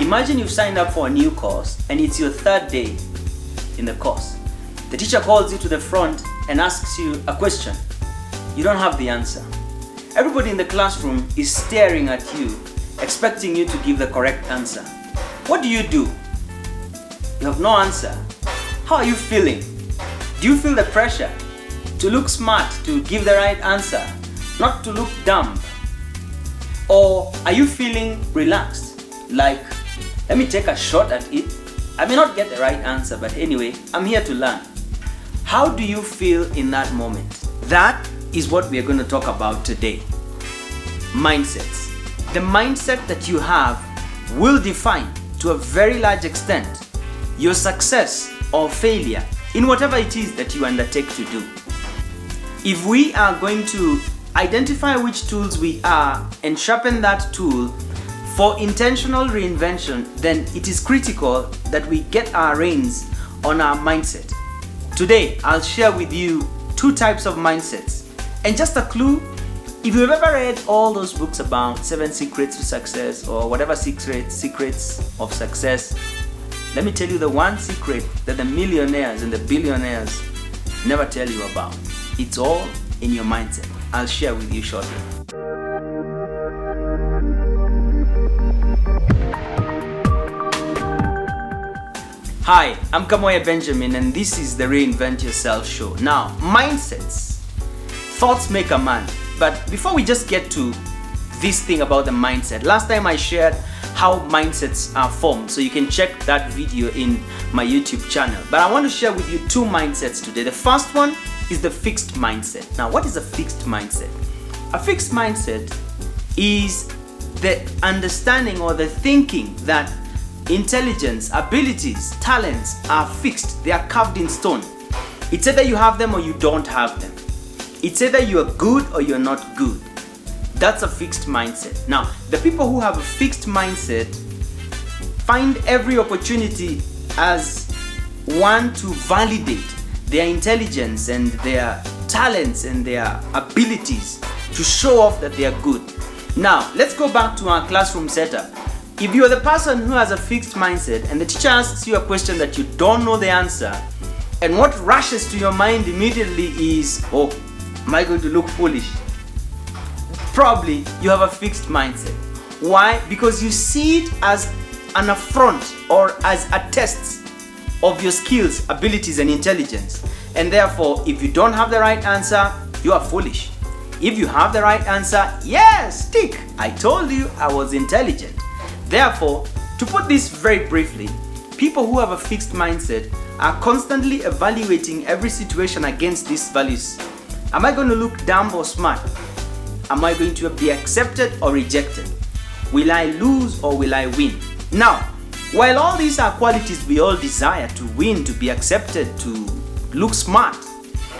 Imagine you've signed up for a new course and it's your third day in the course. The teacher calls you to the front and asks you a question. You don't have the answer. Everybody in the classroom is staring at you, expecting you to give the correct answer. What do? You have no answer. How are you feeling? Do you feel the pressure to look smart, to give the right answer, not to look dumb? Or are you feeling relaxed? Like, let me take a shot at it. I may not get the right answer, but anyway, I'm here to learn. How do you feel in that moment? That is what we are going to talk about today. Mindsets. The mindset that you have will define, to a very large extent, your success or failure in whatever it is that you undertake to do. If we are going to identify which tools we are and sharpen that tool for intentional reinvention, then it is critical that we get our reins on our mindset. Today, I'll share with you two types of mindsets. And just a clue, if you've ever read all those books about 7 secrets to success or whatever secrets of success, let me tell you the one secret that the millionaires and the billionaires never tell you about. It's all in your mindset. I'll share with you shortly. Hi, I'm Kamoya Benjamin and this is the Reinvent Yourself show. Now, mindsets. Thoughts make a man. But before we just get to this thing about the mindset, last time I shared how mindsets are formed, so you can check that video in my YouTube channel. But I want to share with you two mindsets today. The first one is the fixed mindset. Now, what is a fixed mindset? A fixed mindset is the understanding or the thinking that intelligence, abilities, talents are fixed. They are carved in stone. It's either you have them or you don't have them. It's either you are good or you're not good. That's a fixed mindset. Now, the people who have a fixed mindset find every opportunity as one to validate their intelligence and their talents and their abilities to show off that they are good. Now, let's go back to our classroom setup. If you're the person who has a fixed mindset and the teacher asks you a question that you don't know the answer, and what rushes to your mind immediately is, oh, am I going to look foolish? Probably you have a fixed mindset. Why? Because you see it as an affront or as a test of your skills, abilities, and intelligence. And therefore, if you don't have the right answer, you are foolish. If you have the right answer, yes, tick, I told you I was intelligent. Therefore, to put this very briefly, people who have a fixed mindset are constantly evaluating every situation against these values. Am I going to look dumb or smart? Am I going to be accepted or rejected? Will I lose or will I win? Now, while all these are qualities we all desire, to win, to be accepted, to look smart,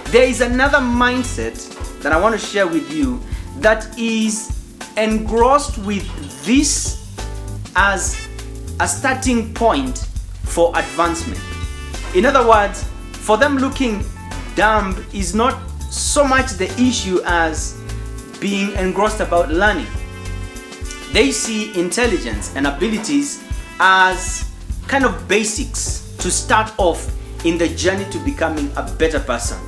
there is another mindset that I want to share with you that is engrossed with this as a starting point for advancement. In other words, for them, looking dumb is not so much the issue as being engrossed about learning. They see intelligence and abilities as kind of basics to start off in the journey to becoming a better person.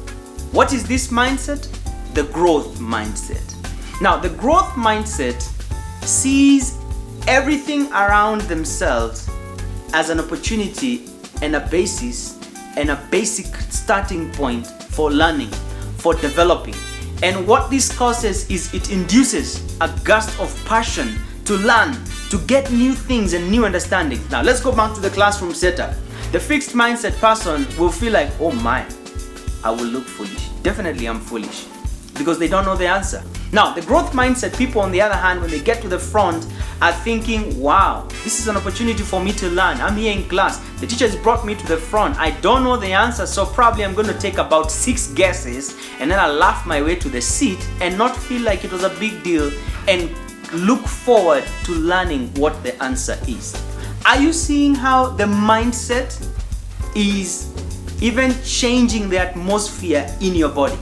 What is this mindset? The growth mindset. Now, the growth mindset sees everything around themselves as an opportunity and a basis and a basic starting point for learning, for developing. And what this causes is it induces a gust of passion to learn, to get new things and new understandings. Now, let's go back to the classroom setup. The fixed mindset person will feel like, oh my, I will look foolish. Definitely I'm foolish, because they don't know the answer. Now, the growth mindset people, on the other hand, when they get to the front, are thinking, wow, this is an opportunity for me to learn. I'm here in class. The teacher has brought me to the front. I don't know the answer, so probably I'm going to take about 6 guesses and then I'll laugh my way to the seat and not feel like it was a big deal and look forward to learning what the answer is. Are you seeing how the mindset is even changing the atmosphere in your body?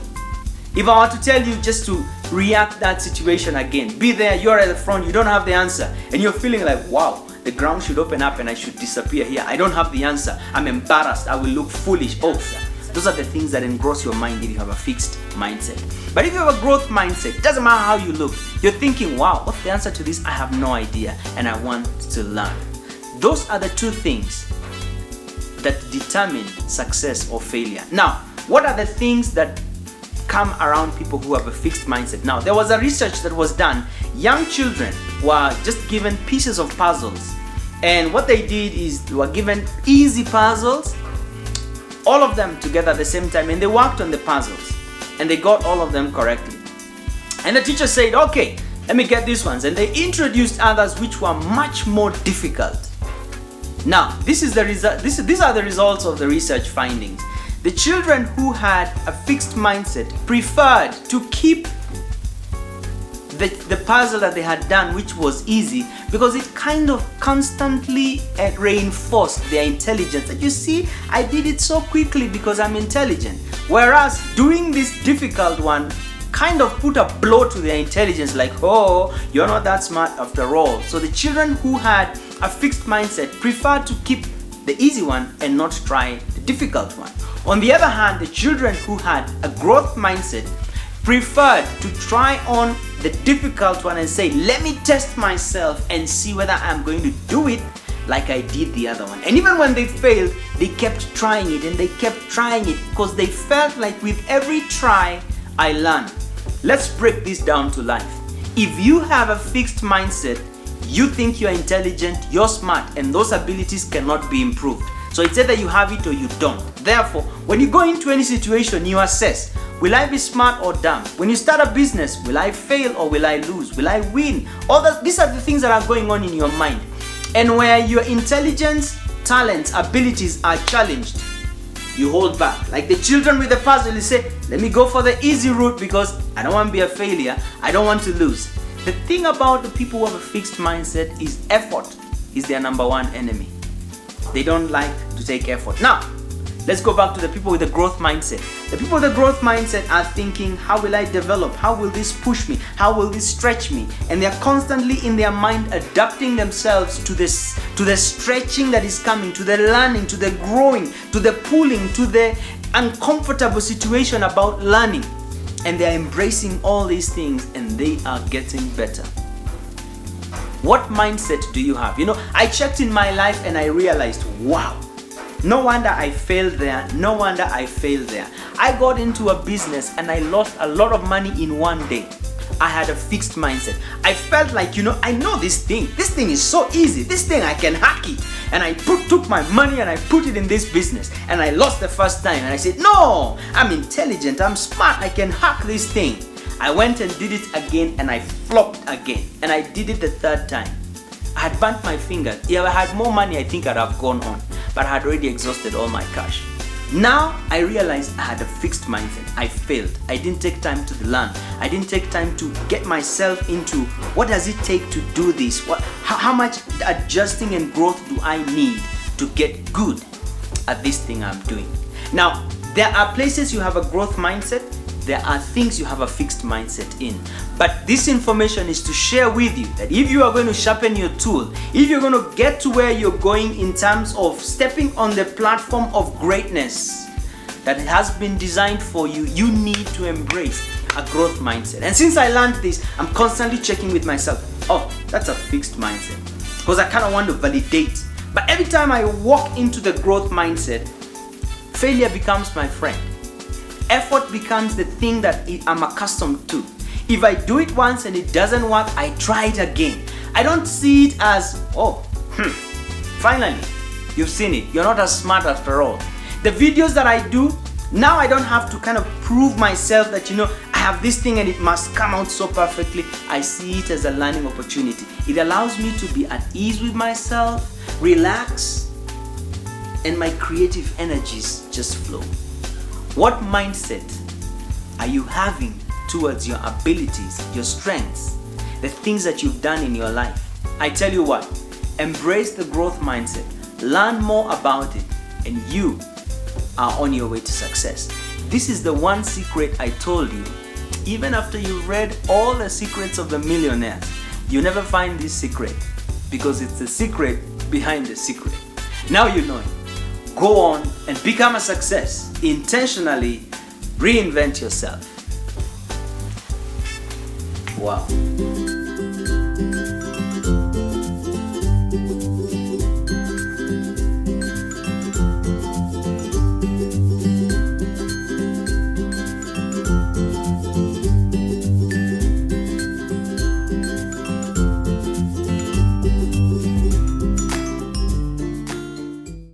If I were to tell you just to react that situation again, be there, you're at the front, you don't have the answer, and you're feeling like, wow, the ground should open up and I should disappear here. I don't have the answer. I'm embarrassed. I will look foolish. Oh, those are the things that engross your mind if you have a fixed mindset. But if you have a growth mindset, it doesn't matter how you look. You're thinking, wow, what's the answer to this? I have no idea and I want to learn. Those are the two things that determine success or failure. Now, what are the things that come around people who have a fixed mindset? Now, there was a research that was done. Young children were just given pieces of puzzles. And what they did is they were given easy puzzles, all of them together at the same time, and they worked on the puzzles and they got all of them correctly. And the teacher said, okay, let me get these ones. And they introduced others which were much more difficult. Now, these are the results of the research findings. The children who had a fixed mindset preferred to keep the puzzle that they had done, which was easy, because it kind of constantly reinforced their intelligence. That you see, I did it so quickly because I'm intelligent. Whereas doing this difficult one kind of put a blow to their intelligence, like, oh, you're not that smart after all. So the children who had a fixed mindset preferred to keep the easy one and not try the difficult one. On the other hand, the children who had a growth mindset preferred to try on the difficult one and say, let me test myself and see whether I'm going to do it like I did the other one. And even when they failed, they kept trying it and they kept trying it because they felt like with every try, I learned. Let's break this down to life. If you have a fixed mindset, you think you're intelligent, you're smart, and those abilities cannot be improved. So it's either you have it or you don't. Therefore, when you go into any situation, you assess, will I be smart or dumb? When you start a business, will I fail or will I lose? Will I win? These are the things that are going on in your mind. And where your intelligence, talents, abilities are challenged, you hold back. Like the children with the puzzle, you say, let me go for the easy route because I don't want to be a failure. I don't want to lose. The thing about the people who have a fixed mindset is effort is their number one enemy. They don't like to take effort. Now, let's go back to the people with the growth mindset. The people with the growth mindset are thinking, how will I develop? How will this push me? How will this stretch me? And they're constantly in their mind adapting themselves to the stretching that is coming, to the learning, to the growing, to the pulling, to the uncomfortable situation about learning. And they're embracing all these things and they are getting better. What mindset do you have? You know, I checked in my life and I realized, wow, no wonder I failed there. No wonder I failed there. I got into a business and I lost a lot of money in one day. I had a fixed mindset. I felt like, you know, I know this thing. This thing is so easy. This thing, I can hack it. And I took my money and I put it in this business. And I lost the first time. And I said, no, I'm intelligent. I'm smart. I can hack this thing. I went and did it again and I flopped again. And I did it the third time. I had burnt my fingers. If I had more money, I think I'd have gone on. But I had already exhausted all my cash. Now I realized I had a fixed mindset. I failed. I didn't take time to learn. I didn't take time to get myself into what does it take to do this? How much adjusting and growth do I need to get good at this thing I'm doing? Now, there are places you have a growth mindset. There are things you have a fixed mindset in. But this information is to share with you that if you are going to sharpen your tool, if you're going to get to where you're going in terms of stepping on the platform of greatness that has been designed for you, you need to embrace a growth mindset. And since I learned this, I'm constantly checking with myself, oh, that's a fixed mindset. Because I kind of want to validate. But every time I walk into the growth mindset, failure becomes my friend. Effort becomes the thing that I'm accustomed to. If I do it once and it doesn't work, I try it again. I don't see it as, finally, you've seen it. You're not as smart after all. The videos that I do, now I don't have to kind of prove myself that, you know, I have this thing and it must come out so perfectly. I see it as a learning opportunity. It allows me to be at ease with myself, relax, and my creative energies just flow. What mindset are you having towards your abilities, your strengths, the things that you've done in your life? I tell you what, embrace the growth mindset, learn more about it, and you are on your way to success. This is the one secret I told you. Even after you've read all the secrets of the millionaires, you never find this secret. because it's the secret behind the secret. Now you know it. Go on and become a success. Intentionally reinvent yourself. Wow.